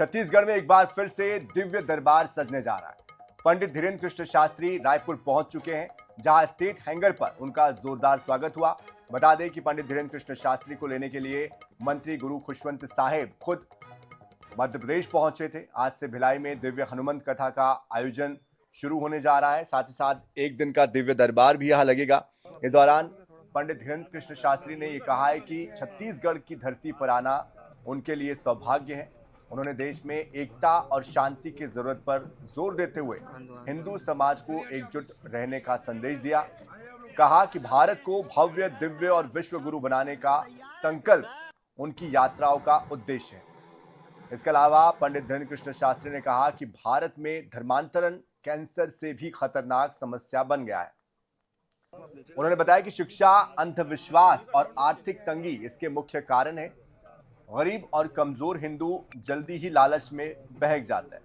छत्तीसगढ़ में एक बार फिर से दिव्य दरबार सजने जा रहा है। पंडित धीरेन्द्र कृष्ण शास्त्री रायपुर पहुंच चुके हैं, जहां स्टेट हैंगर पर उनका जोरदार स्वागत हुआ। बता दें कि पंडित धीरेन्द्र कृष्ण शास्त्री को लेने के लिए मंत्री गुरु खुशवंत साहेब खुद मध्य प्रदेश पहुंचे थे। आज से भिलाई में दिव्य हनुमंत कथा का आयोजन शुरू होने जा रहा है। साथ ही साथ एक दिन का दिव्य दरबार भी यहां लगेगा। इस दौरान पंडित धीरेन्द्र कृष्ण शास्त्री ने यह कहा है कि छत्तीसगढ़ की धरती पर आना उनके लिए सौभाग्य है। उन्होंने देश में एकता और शांति की जरूरत पर जोर देते हुए हिंदू समाज को एकजुट रहने का संदेश दिया। कहा कि भारत को भव्य, दिव्य और विश्व गुरु बनाने का संकल्प उनकी यात्राओं का उद्देश्य है। इसके अलावा पंडित धीरेन्द्र कृष्ण शास्त्री ने कहा कि भारत में धर्मांतरण कैंसर से भी खतरनाक समस्या बन गया है। उन्होंने बताया कि शिक्षा, अंधविश्वास और आर्थिक तंगी इसके मुख्य कारण है। गरीब और कमजोर हिंदू जल्दी ही लालच में बहक जाता है।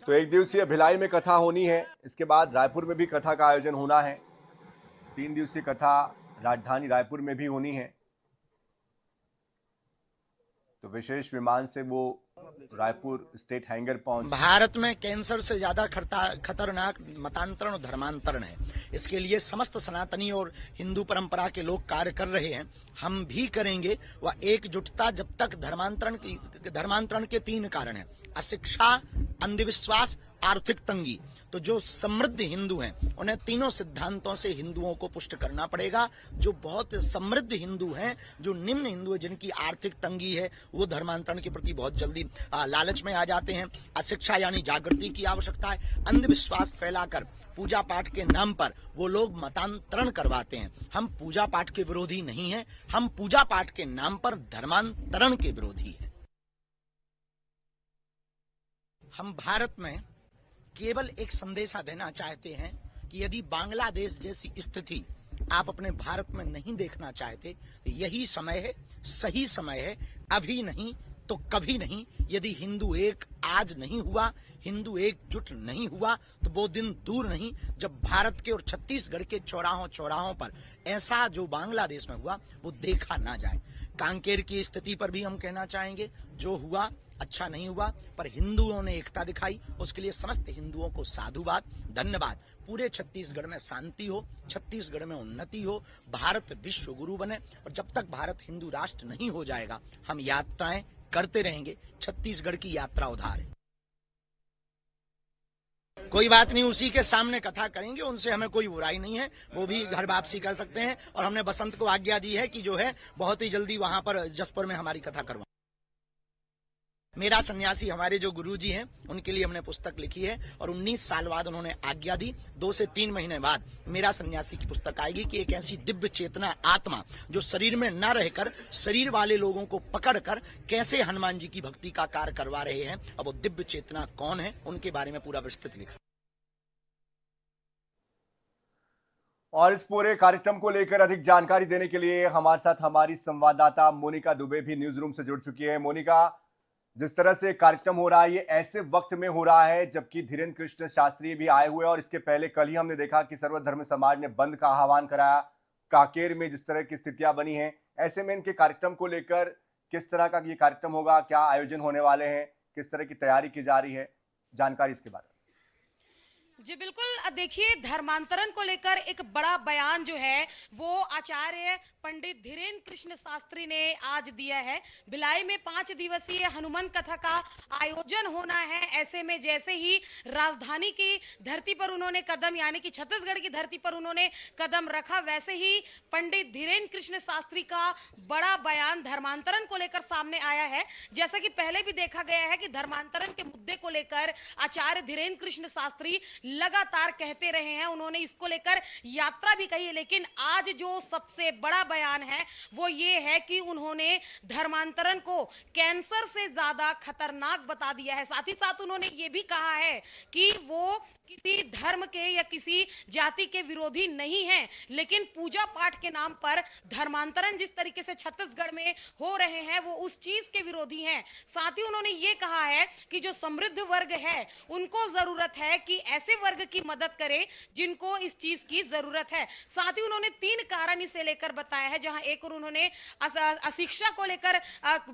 तो एक दिवसीय भिलाई में कथा होनी है, इसके बाद रायपुर में भी कथा का आयोजन होना है। 3 दिवसीय कथा राजधानी रायपुर में भी होनी है। तो विशेष विमान से वो रायपुर स्टेट हैंगर पहुंच। भारत में कैंसर से ज्यादा खतरनाक मतांतरण और धर्मांतरण है। इसके लिए समस्त सनातनी और हिंदू परंपरा के लोग कार्य कर रहे हैं, हम भी करेंगे। वह एकजुटता जब तक धर्मांतरण के 3 कारण हैं: अशिक्षा, अंधविश्वास, आर्थिक तंगी। तो जो समृद्ध हिंदू हैं उन्हें तीनों सिद्धांतों से हिंदुओं को पुष्ट करना पड़ेगा। जो बहुत समृद्ध हिंदू हैं, जो निम्न हिंदू है, जिनकी आर्थिक तंगी है, वो धर्मांतरण के प्रति बहुत जल्दी लालच में आ जाते हैं। अशिक्षा यानी जागृति की आवश्यकता है। अंधविश्वास फैलाकर पूजा पाठ के नाम पर वो लोग मतांतरण करवाते हैं। हम पूजा पाठ के विरोधी नहीं हैं, हम पूजा पाठ के नाम पर धर्मांतरण के विरोधी हैं। हम भारत में केवल एक संदेशा देना चाहते हैं कि यदि बांग्लादेश जैसी स्थिति आप अपने भारत में नहीं देखना चाहते, यही समय है, सही समय है। अभी नहीं तो कभी नहीं। यदि हिंदू एक आज नहीं हुआ, हिंदू एकजुट नहीं हुआ, तो वो दिन दूर नहीं जब भारत के और छत्तीसगढ़ के चौराहों पर ऐसा जो बांग्लादेश में हुआ वो देखा ना जाए। कांकेर की स्थिति पर भी हम कहना चाहेंगे, जो हुआ अच्छा नहीं हुआ, पर हिंदुओं ने एकता दिखाई, उसके लिए समस्त हिंदुओं को साधुवाद, धन्यवाद। पूरे छत्तीसगढ़ में शांति हो, छत्तीसगढ़ में उन्नति हो, भारत विश्व गुरु बने। और जब तक भारत हिंदू राष्ट्र नहीं हो जाएगा, हम यात्राएं करते रहेंगे। छत्तीसगढ़ की यात्रा उधार है। कोई बात नहीं, उसी के सामने कथा करेंगे, उनसे हमें कोई बुराई नहीं है। वो भी घर वापसी कर सकते हैं। और हमने बसंत को आज्ञा दी है कि जो है बहुत ही जल्दी वहां पर जसपुर में हमारी कथा करवा। मेरा सन्यासी हमारे जो गुरुजी हैं, उनके लिए हमने पुस्तक लिखी है और 19 साल बाद उन्होंने आज्ञा दी। 2 से 3 महीने बाद मेरा सन्यासी की पुस्तक आएगी कि एक ऐसी दिव्य चेतना आत्मा जो शरीर में न रहकर शरीर वाले लोगों को पकड़कर कैसे हनुमान जी की भक्ति का कार्य करवा रहे हैं। अब वो दिव्य चेतना कौन है, उनके बारे में पूरा विस्तृत लिखा। और इस पूरे कार्यक्रम को लेकर अधिक जानकारी देने के लिए हमारे साथ हमारी संवाददाता मोनिका दुबे भी न्यूज रूम से जुड़ चुकी है। मोनिका, जिस तरह से कार्यक्रम हो रहा है, ये ऐसे वक्त में हो रहा है जबकि धीरेन्द्र कृष्ण शास्त्री भी आए हुए हैं, और इसके पहले कल ही हमने देखा कि सर्वधर्म समाज ने बंद का आह्वान कराया। कांकेर में जिस तरह की स्थितियां बनी हैं, ऐसे में इनके कार्यक्रम को लेकर किस तरह का ये कार्यक्रम होगा, क्या आयोजन होने वाले हैं, किस तरह की तैयारी की जा रही है, जानकारी इसके बारे में। जी बिल्कुल, देखिए धर्मांतरण को लेकर एक बड़ा बयान जो है वो आचार्य पंडित धीरेन्द्र कृष्ण शास्त्री ने आज दिया है। भिलाई में 5 दिवसीय हनुमान कथा का आयोजन होना है। ऐसे में जैसे ही राजधानी की धरती पर उन्होंने कदम, यानी कि छत्तीसगढ़ की धरती पर उन्होंने कदम रखा, वैसे ही पंडित धीरेन्द्र कृष्ण शास्त्री का बड़ा बयान धर्मांतरण को लेकर सामने आया है। जैसा कि पहले भी देखा गया है कि धर्मांतरण के मुद्दे को लेकर आचार्य धीरेन्द्र कृष्ण शास्त्री लगातार कहते रहे हैं, उन्होंने इसको लेकर यात्रा भी कही है। लेकिन आज जो सबसे बड़ा बयान है वो ये है कि उन्होंने धर्मांतरण को कैंसर से ज्यादा खतरनाक बता दिया है। साथ ही साथ उन्होंने ये भी कहा है कि वो किसी धर्म के या किसी जाति के विरोधी नहीं हैं, लेकिन पूजा पाठ के नाम पर धर्मांतरण जिस तरीके से छत्तीसगढ़ में हो रहे हैं वो उस चीज के विरोधी हैं। साथ ही उन्होंने ये कहा है कि जो समृद्ध वर्ग है उनको जरूरत है कि ऐसे वर्ग की मदद करें जिनको इस चीज की जरूरत है। साथ ही उन्होंने 3 कारण इसे लेकर बताया है, जहां एक और उन्होंने अशिक्षा को लेकर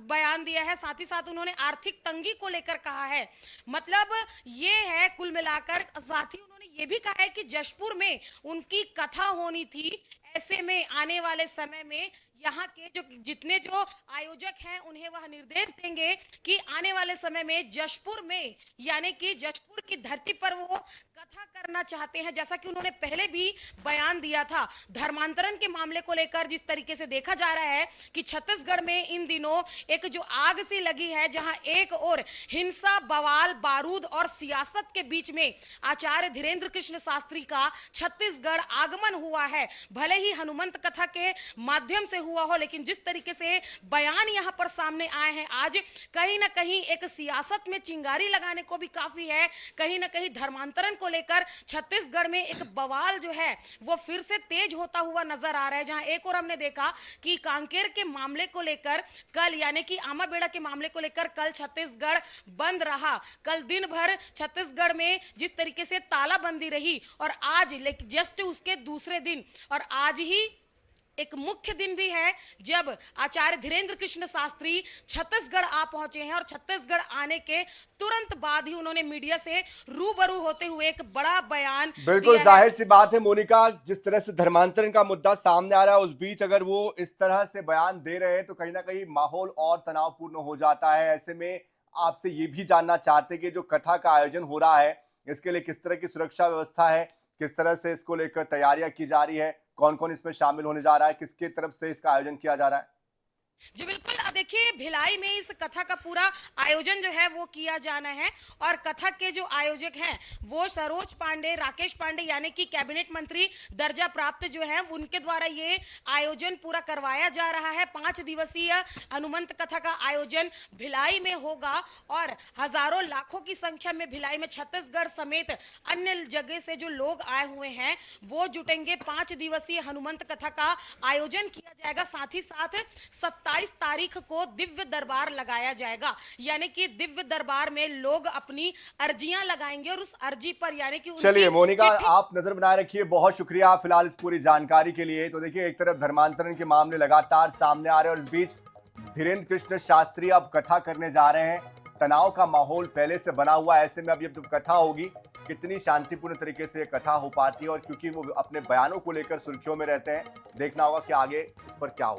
बयान दिया है, साथ ही साथ उन्होंने आर्थिक तंगी को लेकर कहा है। मतलब ये है कुल मिलाकर। साथ ही उन्होंने ये भी कहा है कि जशपुर में उनकी कथा होनी थी, ऐसे में आने वाले समय में यहाँ के जो जितने जो आयोजक हैं उन्हें वह निर्देश देंगे कि आने वाले समय में जशपुर में यानी कि जशपुर की धरती पर वो कथा करना चाहते हैं, जैसा कि उन्होंने पहले भी बयान दिया था। धर्मांतरण के मामले को लेकर जिस तरीके से देखा जा रहा है कि छत्तीसगढ़ में इन दिनों एक जो आग सी लगी है, जहां एक और हिंसा, बवाल, बारूद और सियासत के बीच में आचार्य धीरेन्द्र कृष्ण शास्त्री का छत्तीसगढ़ आगमन हुआ है। भले ही हनुमंत कथा के माध्यम से हुआ हो, लेकिन जिस तरीके से बयान यहां पर सामने आए हैं आज, कहीं ना कहीं एक सियासत में चिंगारी लगाने को भी काफी है। कहीं ना कहीं धर्मांतरण को लेकर छत्तीसगढ़ में एक बवाल जो है वो फिर से तेज होता हुआ नजर आ रहा है। जहां एक और हमने देखा कि कांकेर के मामले को लेकर कल यानी कि आमाबेड़ा के मामले को लेकर कल छत्तीसगढ़ बंद रहा। कल दिन भर छत्तीसगढ़ में जिस तरीके से तालाबंदी रही और आज जस्ट उसके दूसरे दिन और आज ही एक मुख्य दिन भी है जब आचार्य धीरेन्द्र कृष्ण शास्त्री छत्तीसगढ़ आ पहुंचे हैं और छत्तीसगढ़ आने के तुरंत बाद ही उन्होंने मीडिया से रूबरू होते हुए एक बड़ा बयान बिल्कुल जाहिर सी बात है मोनिका, जिस तरह से धर्मांतरण का मुद्दा सामने आ रहा है उस बीच अगर वो इस तरह से बयान दे रहे हैं तो कहीं ना कहीं माहौल और तनावपूर्ण हो जाता है। ऐसे में आपसे ये भी जानना चाहते कि जो कथा का आयोजन हो रहा है इसके लिए किस तरह की सुरक्षा व्यवस्था है, किस तरह से इसको लेकर तैयारियां की जा रही है, कौन कौन इसमें शामिल होने जा रहा है, किसके तरफ से इसका आयोजन किया जा रहा है? जी बिल्कुल। देखिए, भिलाई में इस कथा का पूरा आयोजन जो है वो किया जाना है और कथा के जो आयोजक हैं वो सरोज पांडे, राकेश पांडे यानी कि कैबिनेट मंत्री दर्जा प्राप्त जो है उनके द्वारा ये आयोजन पूरा करवाया जा रहा है। 5 दिवसीय हनुमंत कथा का आयोजन भिलाई में होगा और हजारों लाखों की संख्या में भिलाई में छत्तीसगढ़ समेत अन्य जगह से जो लोग आए हुए हैं वो जुटेंगे। 5 दिवसीय हनुमंत कथा का आयोजन किया जाएगा। साथ ही साथ 27 तारीख को दिव्य दरबार लगाया जाएगा, यानी कि दिव्य दरबार में लोग अपनी अर्जियां लगाएंगे और उस अर्जी पर यानी कि चलिए मोनिका, आप नजर बनाए रखिए। बहुत शुक्रिया फिलहाल इस पूरी जानकारी के लिए। तो देखिए, एक तरफ धर्मांतरण के मामले लगातार सामने आ रहे हैं और इस बीच धीरेन्द्र कृष्ण शास्त्री अब कथा करने जा रहे हैं। तनाव का माहौल पहले से बना हुआ है। ऐसे में अब ये कथा होगी, कितनी शांतिपूर्ण तरीके से कथा हो पाती है और क्योंकि वो अपने बयानों को लेकर सुर्खियों में रहते हैं, देखना होगा कि आगे इस पर क्या हो।